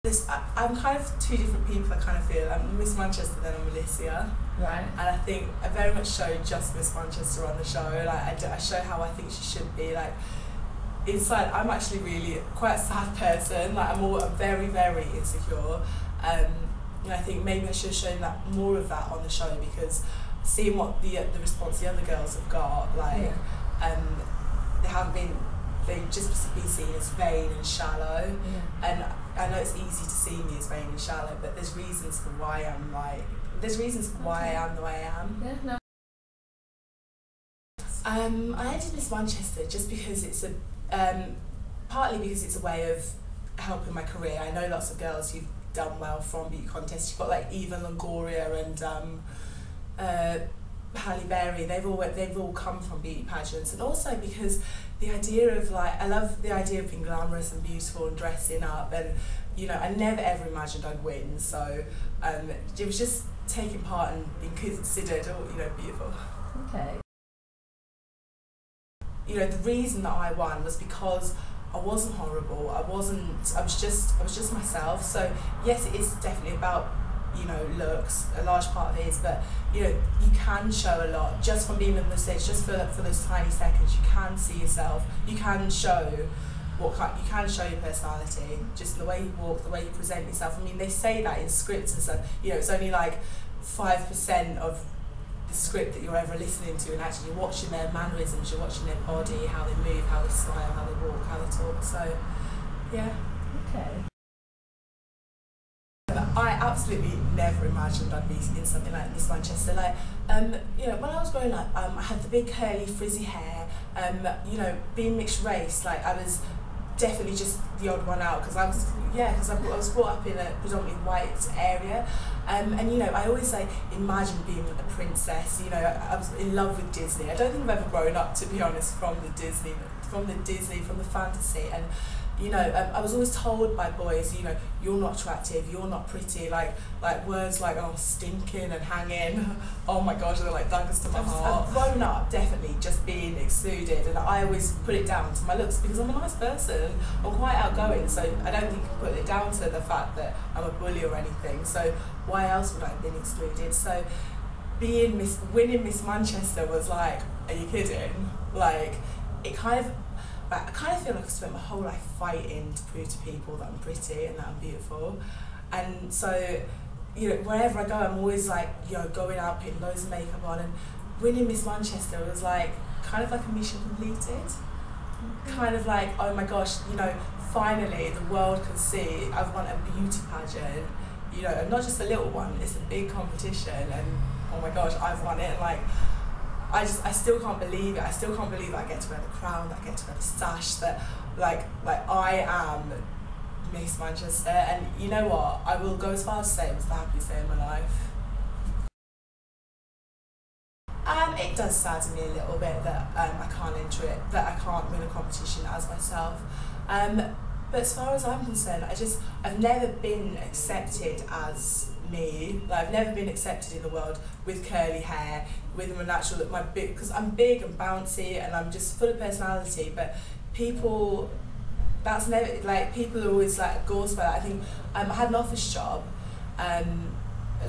I'm kind of two different people. I kind of feel I'm Miss Manchester, then I'm Alicia, Right. and I think I very much show just Miss Manchester on the show. Like I show how I think she should be. Like inside, I'm actually really quite a sad person. Like I'm very very insecure. And I think maybe I should have shown that more of that on the show, because seeing what the response the other girls have got, like they haven't been. They've just been seen as vain and shallow, and I know it's easy to see me as vain and shallow, but there's reasons for why I'm like, there's reasons for why I am the way I am. Yeah, no. I entered Miss Manchester just because it's partly because it's a way of helping my career. I know lots of girls who've done well from beauty contests. You've got like Eva Longoria and Halle Berry. They've all come from beauty pageants, and also because the idea of like, I love the idea of being glamorous and beautiful and dressing up, and you know, I never ever imagined I'd win, so it was just taking part and being considered, beautiful. Okay. You know, the reason that I won was because I wasn't horrible. I was just myself. So yes, it is definitely about, you know, looks, a large part of it is, but you know, you can show a lot just from being on the stage, just for those tiny seconds. You can see yourself, you can show you can show your personality, just the way you walk, the way you present yourself. I mean, they say that in scripts and stuff, you know, it's only like 5% of the script that you're ever listening to, and actually you're watching their mannerisms, you're watching their body, how they move, how they smile, how they walk, how they talk. So yeah. Okay. I absolutely never imagined I'd be in something like Miss Manchester. Like, you know, when I was growing up, I had the big curly frizzy hair. You know, being mixed race, like I was definitely just the odd one out, because I was brought up in a predominantly white area. And you know, I always like imagined being a princess. You know, I was in love with Disney. I don't think I've ever grown up, to be honest, from the fantasy. And you know, I was always told by boys, you know, you're not attractive, you're not pretty, like words like, oh, stinking and hanging, oh my gosh, they're like daggers to my heart. I've grown up definitely just being excluded, and I always put it down to my looks, because I'm a nice person, I'm quite outgoing, so I don't think I put it down to the fact that I'm a bully or anything, so why else would I have been excluded? So winning Miss Manchester was like, are you kidding? Like, I kind of feel like I've spent my whole life fighting to prove to people that I'm pretty and that I'm beautiful. And so, you know, wherever I go, I'm always like, you know, going out, putting loads of makeup on, and winning Miss Manchester was like, kind of like a mission completed. Kind of like, oh my gosh, you know, finally the world can see I've won a beauty pageant, you know, and not just a little one, it's a big competition, and oh my gosh, I've won it. Like, I still can't believe it. I still can't believe that I get to wear the crown, that I get to wear the sash, that like I am Miss Manchester. And you know what? I will go as far as to say it was the happiest day of my life. It does sadden me a little bit that I can't enter it, that I can't win a competition as myself. But as far as I'm concerned, I've never been accepted as me. Like, I've never been accepted in the world with curly hair, with my natural look, because I'm big and bouncy and I'm just full of personality. But people, that's never, like, people are always like gawsed by that. I think I had an office job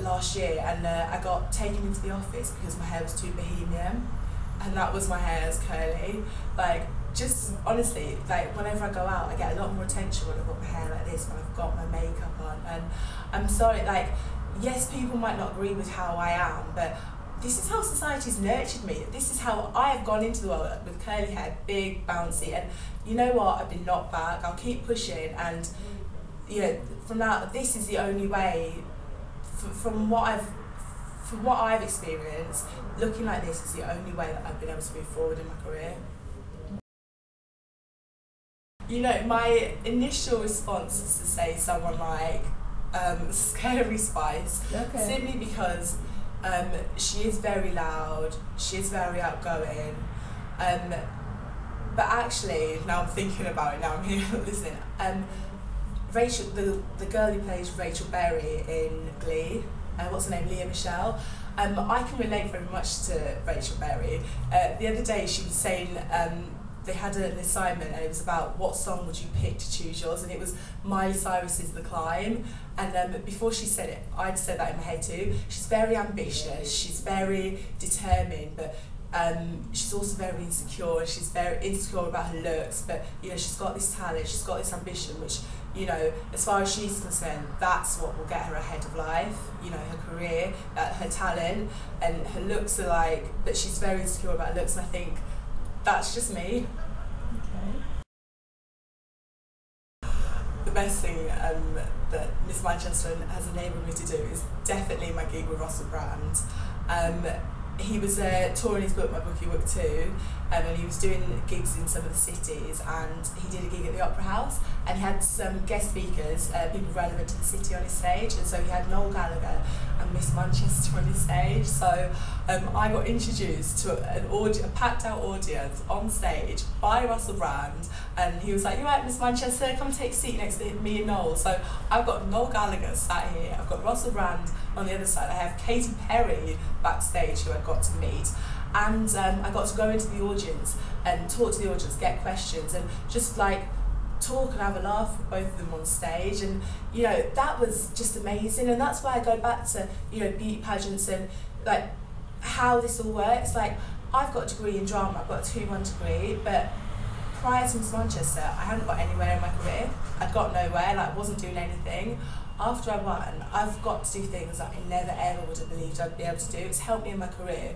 last year, and I got taken into the office because my hair was too bohemian, and that was my hair as curly. Like, just honestly, like, whenever I go out, I get a lot more attention when I've got my hair like this, when I've got my makeup on. And I'm sorry, like, yes, people might not agree with how I am, but this is how society's nurtured me. This is how I have gone into the world, with curly hair, big, bouncy, and you know what? I've been knocked back. I'll keep pushing, and you know, from now, this is the only way. From what I've experienced, looking like this is the only way that I've been able to move forward in my career. You know, my initial response is to say someone like Scary Spice, simply because she is very loud, she is very outgoing, but actually, now I'm thinking about it, now I'm here listening, Rachel, the girl who plays Rachel Berry in Glee, what's her name, Leah Michelle, I can relate very much to Rachel Berry. The other day she was saying they had an assignment, and it was about what song would you pick to choose yours, and it was Miley Cyrus's The Climb. And before she said it, I'd said that in my head too. She's very ambitious, she's very determined, but she's also very insecure, and she's very insecure about her looks, but you know, she's got this talent, she's got this ambition, which, you know, as far as she's concerned, that's what will get her ahead of life, you know, her career, her talent, and her looks are like, but she's very insecure about looks, and I think that's just me. Okay. The best thing that Miss Manchester has enabled me to do is definitely my gig with Russell Brand. He was touring his book, My Book Your Book Too, and he was doing gigs in some of the cities, and he did a gig at the Opera House, and he had some guest speakers, people relevant to the city on his stage, and so he had Noel Gallagher and Miss Manchester on his stage. So I got introduced to a packed out audience on stage by Russell Brand, and he was like, "You right, Miss Manchester, come take a seat next to me and Noel." So I've got Noel Gallagher sat here, I've got Russell Brand on the other side, I have Katy Perry backstage who I got to meet, and I got to go into the audience and talk to the audience, get questions, and just like talk and have a laugh with both of them on stage. And you know, that was just amazing, and that's why I go back to, you know, beauty pageants and like how this all works. Like, I've got a degree in drama, I've got a 2-1 degree, but prior to Miss Manchester, I hadn't got anywhere in my career. I'd got nowhere, like, wasn't doing anything. After I won, I've got to do things that I never ever would have believed I'd be able to do. It's helped me in my career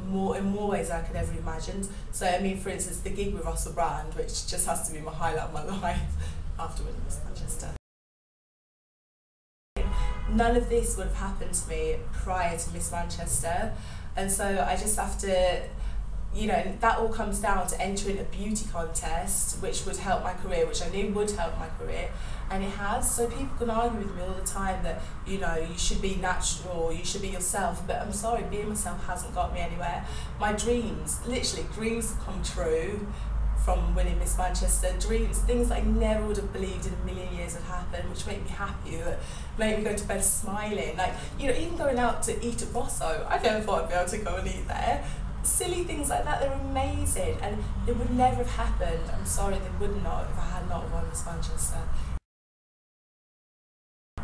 in more ways than I could ever imagined. So I mean, for instance, the gig with Russell Brand, which just has to be my highlight of my life after winning Miss Manchester. None of this would have happened to me prior to Miss Manchester, and so I just have to, you know, that all comes down to entering a beauty contest, which would help my career, which I knew would help my career, and it has. So people can argue with me all the time that, you know, you should be natural, you should be yourself, but I'm sorry, being myself hasn't got me anywhere. My dreams, literally dreams have come true from winning Miss Manchester. Dreams, things that I never would have believed in a million years would happen, which make me happy, that make me go to bed smiling. Like, you know, even going out to eat at Rosso, I never thought I'd be able to go and eat there. Silly things like that, they're amazing, and it would never have happened, I'm sorry, they would not, if I had not won Miss Manchester.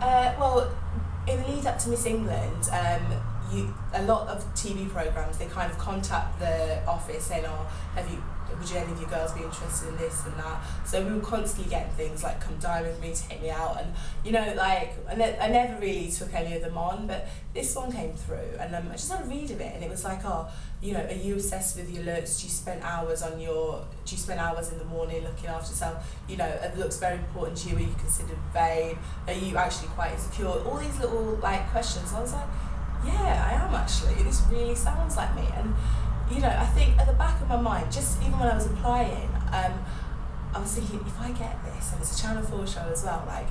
Well, in the lead up to Miss England, a lot of TV programmes, they kind of contact the office saying, "Oh, would any of you girls be interested in this and that?" So we were constantly getting things like, "Come dine with me, take me out," and you know, like, I never really took any of them on, but this one came through, and I just had a read of it, and it was like, "Oh, you know, are you obsessed with your looks? Do you spend hours in the morning looking after yourself? You know, it looks very important to you. Are you considered vain? Are you actually quite insecure?" All these little like questions. And I was like, yeah, I am actually. This really sounds like me. And you know, I think at the back of my mind, just even when I was applying, I was thinking, if I get this, and it's a Channel 4 show as well, like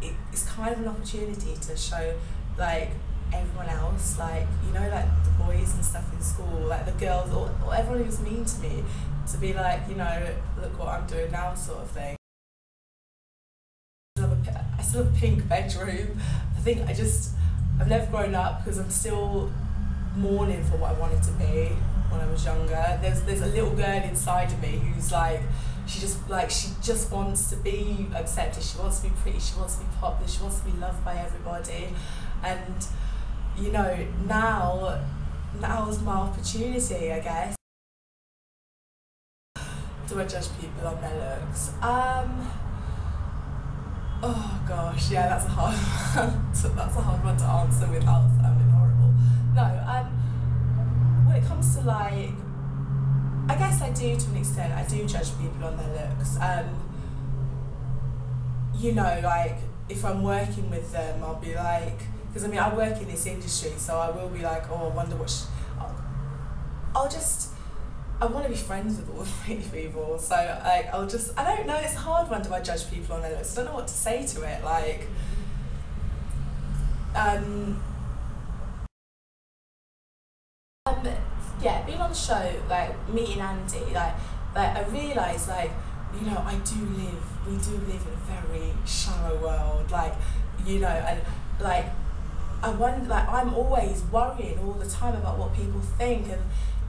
it's kind of an opportunity to show like everyone else, like, you know, like the boys and stuff in school, like the girls, or everyone who was mean to me, to be like, you know, look what I'm doing now, sort of thing. I still have a pink bedroom. I think I've never grown up because I'm still mourning for what I wanted to be when I was younger. There's a little girl inside of me who's like, she just wants to be accepted, she wants to be pretty, she wants to be popular, she wants to be loved by everybody. And you know, now is my opportunity, I guess. Do I judge people on their looks? Oh gosh, yeah, that's a hard one to answer without sounding horrible. No, when it comes to like, I guess I do to an extent, I do judge people on their looks. You know, like, if I'm working with them, I'll be like, because I mean, I work in this industry, so I will be like, oh, I wonder what I want to be friends with all the pretty people, so like, I don't know, it's a hard one, do I judge people on their looks? I don't know what to say to it, like, yeah, being on the show, like, meeting Andy, like I realised, like, you know, we do live in a very shallow world, like, you know, and like, I wonder, like, I'm always worrying all the time about what people think,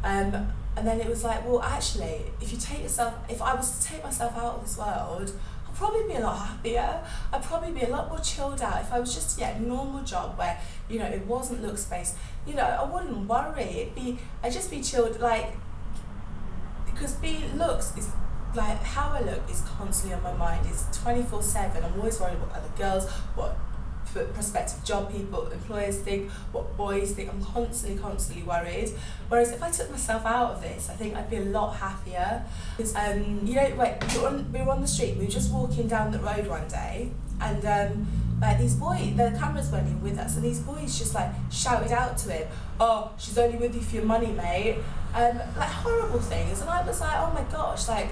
and And then it was like, well, actually, if I was to take myself out of this world, I'd probably be a lot happier. I'd probably be a lot more chilled out if I was just to get a normal job where, you know, it wasn't looks based. You know, I wouldn't worry. I'd just be chilled, like, because looks is, like, how I look is constantly on my mind. It's 24/7. I'm always worried what other girls, what prospective job people, employers think, what boys think. I'm constantly worried. Whereas if I took myself out of this, I think I'd be a lot happier. You know, we were on the street, we were just walking down the road one day, and like these boys, the cameras weren't even with us, and these boys just like shouted out to him, "Oh, she's only with you for your money, mate." Like horrible things, and I was like, oh my gosh, like,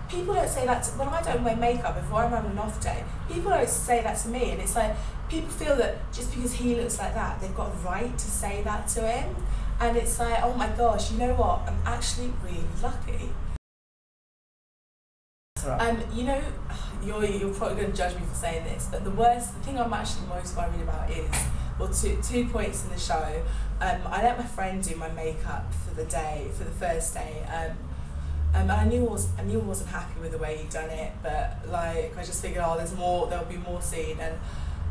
people don't say that when I don't wear makeup, if I'm having an off day, people don't say that to me, and it's like, people feel that just because he looks like that, they've got a right to say that to him, and it's like, oh my gosh, you know what, I'm actually really lucky. You know, you're probably going to judge me for saying this, but the thing I'm actually most worried about is, well, two points in the show. I let my friend do my makeup for the first day, and I knew I wasn't happy with the way he'd done it, but like, I just figured, oh, there'll be more scene, and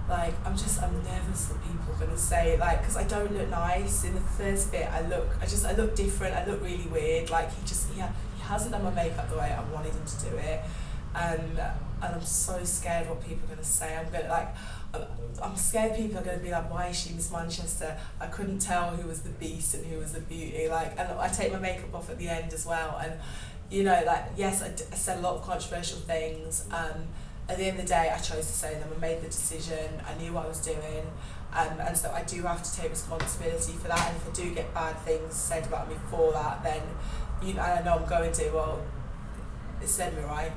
like, I'm nervous that people are gonna say, like, because I don't look nice in the first bit. I look different. I look really weird. Like, he hasn't done my makeup the way I wanted him to do it, and I'm so scared what people are gonna say. I'm scared people are going to be like, why is she Miss Manchester? I couldn't tell who was the beast and who was the beauty. Like, and I take my makeup off at the end as well. And, you know, like, yes, I said a lot of controversial things. At the end of the day, I chose to say them. I made the decision. I knew what I was doing. And so I do have to take responsibility for that. And if I do get bad things said about me for that, then, you know, I know I'm going to, well, it said me right.